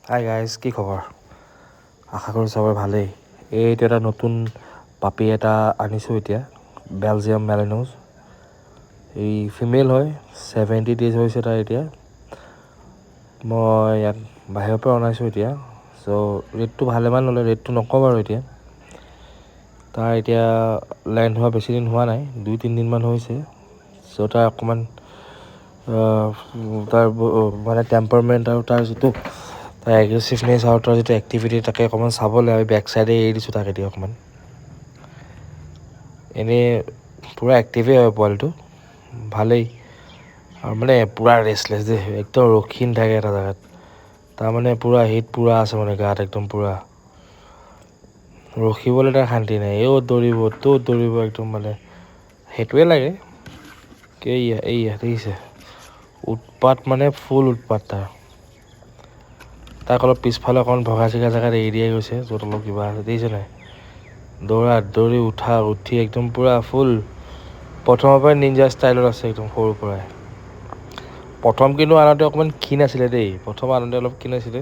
Hi guys, কি খবৰ? আশা কৰোঁ চবৰে ভালেই। এইটো এটা নতুন পাপি এটা আনিছোঁ এতিয়া, বেলজিয়াম মেলিনোজ। এই ফিমেল হয়, 70 days হৈছে তাৰ এতিয়া। মই ইয়াত বাহিৰৰ পৰা অনাইছোঁ এতিয়া, চ' ৰেটটো ভালেমান ল'লে, ৰেটটো নকওঁ বাৰু এতিয়া। তাৰ এতিয়া লেণ্ড হোৱা বেছিদিন হোৱা নাই, 2-3 দিনমান হৈছে। চ' তাৰ অকণমান তাৰ মানে টেম্পাৰমেণ্ট আৰু তাৰ যিটো তাৰ এগ্ৰেছিভনেছ আৰু তাৰ যিটো এক্টিভিটি তাকে অকণমান চাবলৈ আমি বেক চাইডে এৰি দিছোঁ তাক এতিয়া অকণমান। এনেই পূৰা এক্টিভেই হয় পোৱালিটো, ভালেই। আৰু মানে পূৰা ৰেষ্টলেছ দেই, একদম ৰখি নাথাকে এটা জেগাত। তাৰমানে পূৰা হিট পূৰা আছে মানে গাত, একদম পূৰা ৰখিবলৈ তাৰ শান্তি নাই। ত'ত দৌৰিব একদম মানে সেইটোৱে লাগে। এইয়া দেখিছে, উৎপাত মানে ফুল উৎপাত তাৰ। তাক অলপ পিছফালে অকণমান ভগা চিগা জেগাত এৰি দিয়া গৈছে, য'ত অলপ কিবা আছে দেখিছে নাই। দৌৰি উঠি একদম পূৰা ফুল প্ৰথমৰ পৰাই নিঞ্জা ষ্টাইলত আছে একদম সৰুৰ পৰাই। প্ৰথম কিন্তু আনোতে অকণমান ক্ষীণ আছিলে দেই, অলপ ক্ষীণ আছিলে।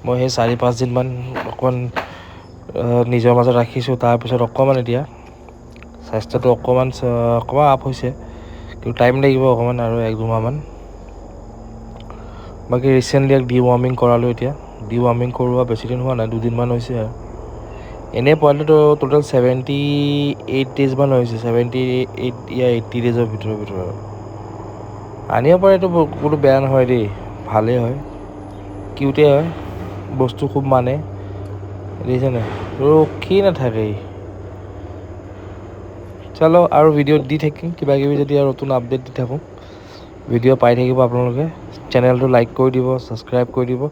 মই সেই 4-5 দিনমান অকণমান নিজৰ মাজত ৰাখিছোঁ, তাৰপিছত অকণমান এতিয়া স্বাস্থ্যটো অকণমান আপ হৈছে, কিন্তু টাইম লাগিব অকণমান আৰু 1-2 মাহমান। বাকী ৰিচেণ্টলি ডিৱাৰ্মিং কৰালোঁ এতিয়া। ডিৱাৰ্মিং কৰোৱা বেছিদিন হোৱা নাই, 2 দিনমান হৈছে আৰু। এনেই পোৱালিটোতো টোটেল 78 days মান হৈছে, 78 या 80 days ভিতৰত আৰু। আনিব পাৰে, এইটো কোনো বেয়া নহয় দেই, ভালেই হয়, কিউটেই হয়, বস্তু খুব মানে দেখিছে নাই, ৰখি নাথাকে। চলো আৰু ভিডিঅ' দি থাকিম, কিবাকিবি যদি আৰু নতুন আপডেট দি থাকোঁ। ভিডিঅ' পাই থাকিব আপোনালোকে। চেনেলটো লাইক কৰি দিব, ছাবস্ক্ৰাইব কৰি দিব।